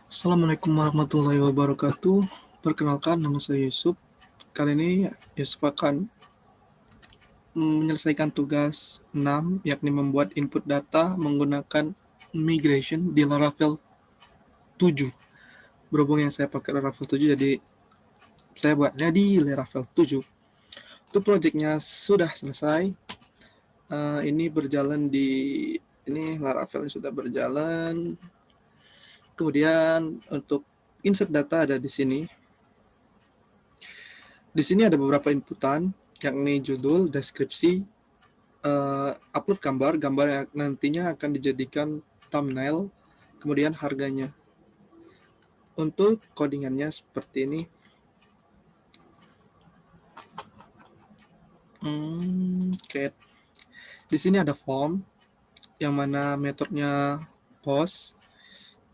Assalamualaikum warahmatullahi wabarakatuh. Perkenalkan, nama saya Yusuf. Kali ini Yusuf akan menyelesaikan tugas 6, yakni membuat input data menggunakan migration di Laravel 7. Berhubung yang saya pakai Laravel 7, jadi saya buatnya di Laravel 7. Itu projectnya sudah selesai. Ini berjalan ini Laravel sudah berjalan. Kemudian untuk insert data ada di sini. Di sini ada beberapa inputan, yakni judul, deskripsi, upload gambar yang nantinya akan dijadikan thumbnail, kemudian harganya. Untuk codingannya seperti ini. Oke. Di sini ada form, yang mana metodenya post,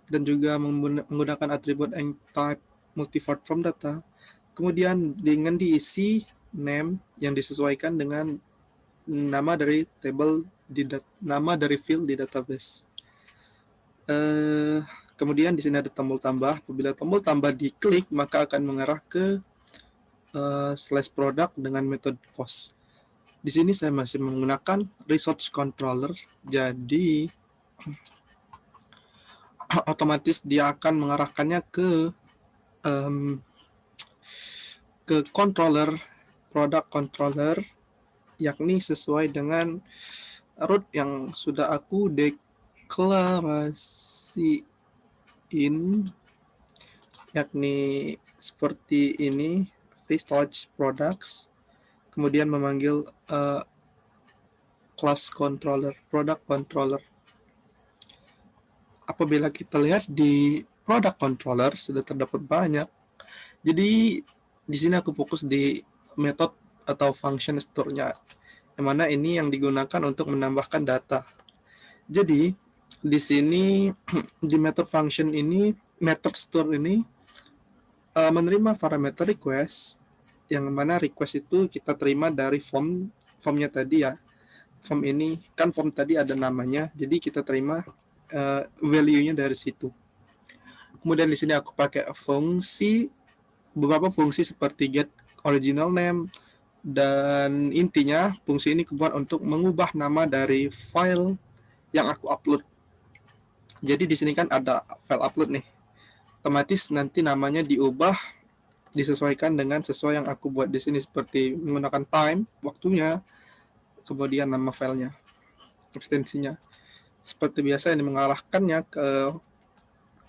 dan juga menggunakan atribut and type multivariate from data. Kemudian dengan diisi name yang disesuaikan dengan nama dari table nama dari field di database. Kemudian di sini ada tombol tambah. Apabila tombol tambah diklik, maka akan mengarah ke slash product dengan metode post. Di sini saya masih menggunakan resource controller, jadi otomatis dia akan mengarahkannya ke controller, product controller, yakni sesuai dengan root yang sudah aku deklarasiin, yakni seperti ini, resource products, kemudian memanggil class controller, product controller. Apabila kita lihat di product controller sudah terdapat banyak. Jadi di sini aku fokus di method atau function store-nya, yang mana ini yang digunakan untuk menambahkan data. Jadi di sini di method function ini, method store ini menerima parameter request, yang mana request itu kita terima dari formnya tadi ya. Form ini kan form tadi ada namanya, jadi kita terima value-nya dari situ. Kemudian di sini aku pakai beberapa fungsi seperti get original name, dan intinya fungsi ini kebuat untuk mengubah nama dari file yang aku upload. Jadi di sini kan ada file upload nih, otomatis nanti namanya diubah disesuaikan dengan sesuai yang aku buat di sini, seperti menggunakan time, waktunya, kemudian nama filenya, ekstensinya. Seperti biasa ini mengarahkannya ke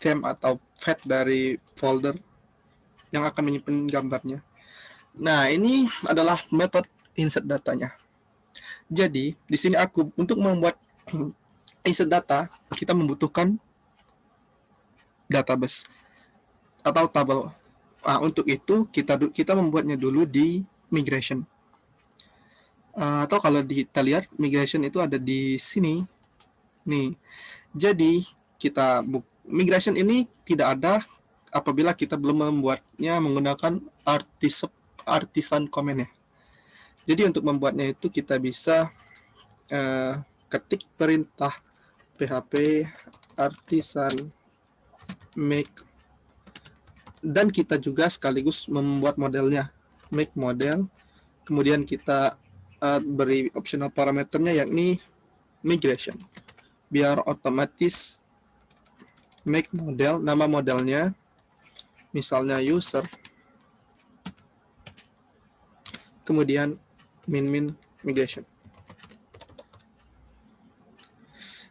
theme atau path dari folder yang akan menyimpan gambarnya. Nah, ini adalah metode insert datanya. Jadi, di sini aku untuk membuat insert data, kita membutuhkan database atau tabel. Nah, untuk itu kita membuatnya dulu di migration. Atau kalau kita lihat migration itu ada di sini. Nih. Jadi, migration ini tidak ada apabila kita belum membuatnya menggunakan artisan command ya. Jadi untuk membuatnya itu kita bisa ketik perintah php artisan make, dan kita juga sekaligus membuat modelnya, make model. Kemudian kita beri optional parameternya yakni migration, biar otomatis make model, nama modelnya misalnya user, kemudian min migration.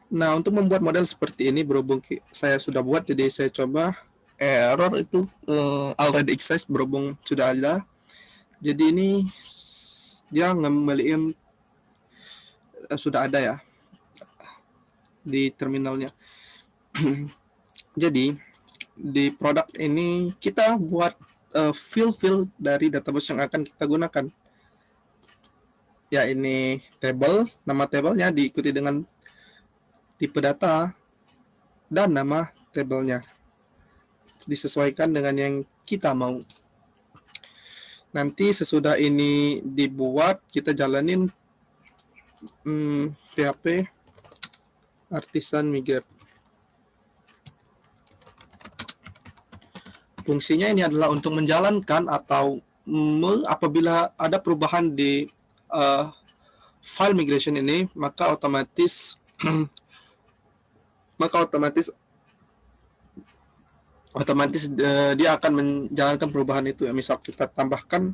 Nah, untuk membuat model seperti ini, berhubung saya sudah buat, jadi saya coba error itu already exist, berhubung sudah ada. Jadi ini dia ngembaliin sudah ada ya di terminalnya. Jadi di produk ini kita buat field dari database yang akan kita gunakan. Ya, ini table, nama tabelnya diikuti dengan tipe data dan nama tabelnya disesuaikan dengan yang kita mau. Nanti sesudah ini dibuat, kita jalanin PHP artisan migrate. Fungsinya ini adalah untuk menjalankan atau apabila ada perubahan di file migration ini, maka otomatis dia akan menjalankan perubahan itu. Misal kita tambahkan,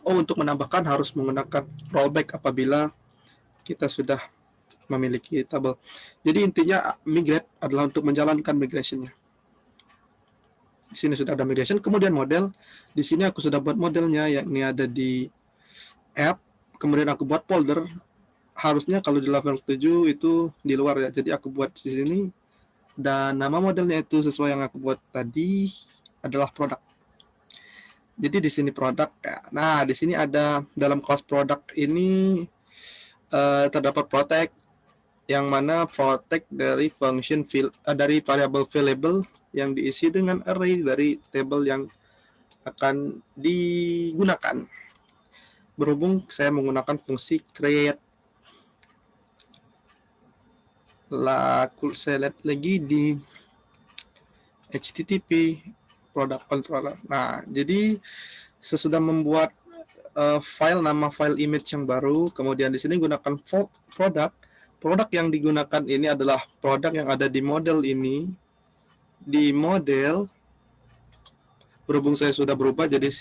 untuk menambahkan harus menggunakan rollback apabila kita sudah memiliki tabel. Jadi intinya migrate adalah untuk menjalankan migrationnya. Di sini sudah ada migration, kemudian model. Di sini aku sudah buat modelnya, yakni ada di app, kemudian aku buat folder. Harusnya kalau di level 7 itu di luar ya, jadi aku buat di sini. Dan nama modelnya itu sesuai yang aku buat tadi adalah produk. Jadi di sini produk. Nah, di sini ada dalam class product ini terdapat protect, yang mana protect dari function dari variable variable yang diisi dengan array dari table yang akan digunakan. Berhubung saya menggunakan fungsi create. Lalu saya lihat lagi di HTTP product controller. Nah, jadi sesudah membuat nama file image yang baru, kemudian di sini gunakan produk. Produk yang digunakan ini adalah produk yang ada di model ini. Di model, berhubung saya sudah berubah, jadi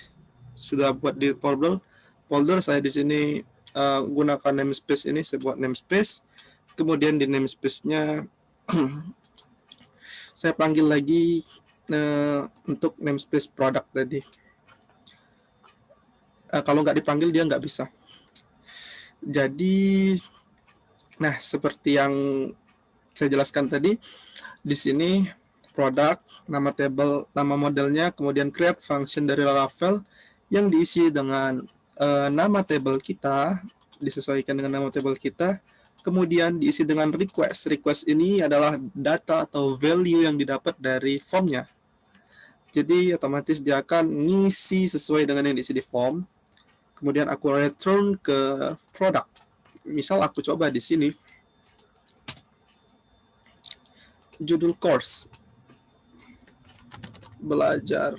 sudah buat di folder saya di sini gunakan namespace ini, saya buat namespace. Kemudian di namespace-nya saya panggil lagi untuk namespace produk tadi. Kalau nggak dipanggil dia nggak bisa. Jadi, nah seperti yang saya jelaskan tadi, di sini produk, nama table, nama modelnya, kemudian create function dari Laravel yang diisi dengan nama table kita, disesuaikan dengan nama table kita, kemudian diisi dengan request. Request ini adalah data atau value yang didapat dari formnya. Jadi otomatis dia akan ngisi sesuai dengan yang diisi di form. Kemudian aku return ke produk. Misal aku coba di sini judul course belajar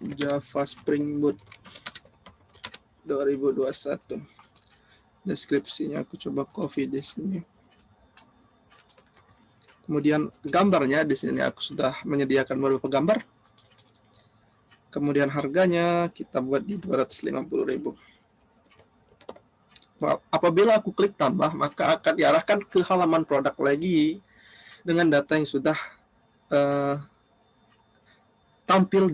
Java Spring Boot 2021. Deskripsinya aku coba copy di sini. Kemudian gambarnya di sini aku sudah menyediakan beberapa gambar. Kemudian harganya kita buat di 250.000. Apabila aku klik tambah, maka akan diarahkan ke halaman produk lagi dengan data yang sudah tampil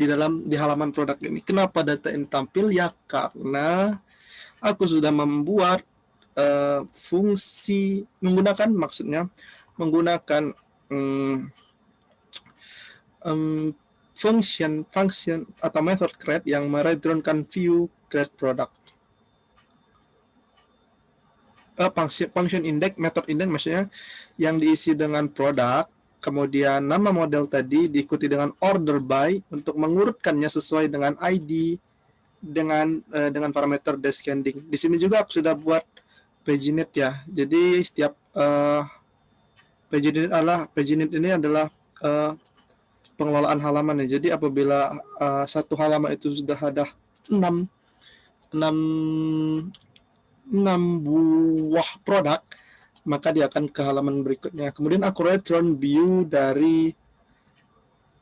di halaman produk ini. Kenapa data ini tampil? Ya karena aku sudah membuat fungsi menggunakan function atau method create yang mereturnkan view create product. Function index, method index maksudnya yang diisi dengan produk, kemudian nama model tadi diikuti dengan order by untuk mengurutkannya sesuai dengan ID dengan parameter descending. Di sini juga aku sudah buat paginate ya. Jadi setiap paginate ini adalah pengelolaan halaman ya. Jadi apabila satu halaman itu sudah ada 6 buah produk, maka dia akan ke halaman berikutnya. Kemudian aku return view dari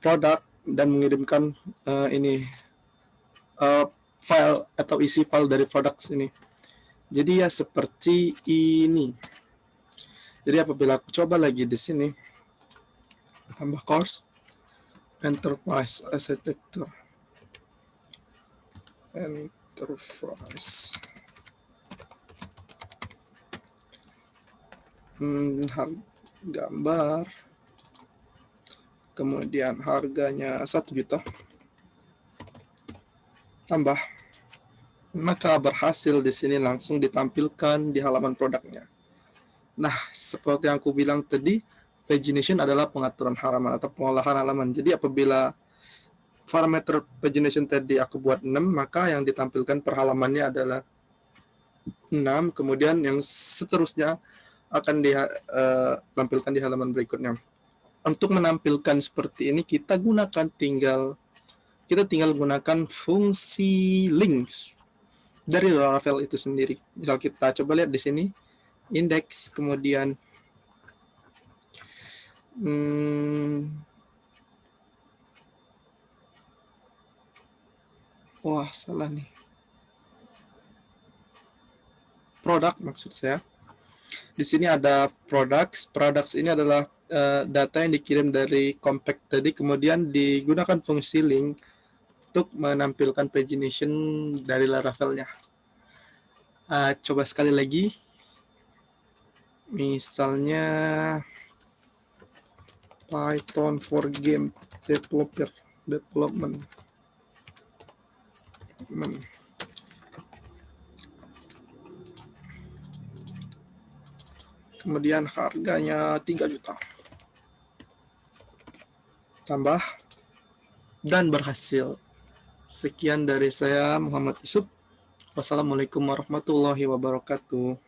produk dan mengirimkan file atau isi file dari produk ini. Jadi ya seperti ini. Jadi apabila aku coba lagi di sini, tambah course, enterprise architecture, enterprise, gambar, kemudian harganya 1 juta, tambah, maka berhasil di sini langsung ditampilkan di halaman produknya. Nah, seperti yang aku bilang tadi, pagination adalah pengaturan halaman atau pengolahan halaman. Jadi apabila parameter pagination tadi aku buat 6, maka yang ditampilkan per halamannya adalah 6, kemudian yang seterusnya akan ditampilkan di halaman berikutnya. Untuk menampilkan seperti ini kita tinggal gunakan fungsi links dari Laravel itu sendiri. Misal kita coba lihat di sini index, kemudian wah salah nih, produk maksud saya. Di sini ada products ini adalah data yang dikirim dari compact tadi, kemudian digunakan fungsi link untuk menampilkan pagination dari Laravelnya. Coba sekali lagi, misalnya Python for game development. Kemudian harganya 3 juta. Tambah dan berhasil. Sekian dari saya, Muhammad Yusuf. Wassalamualaikum warahmatullahi wabarakatuh.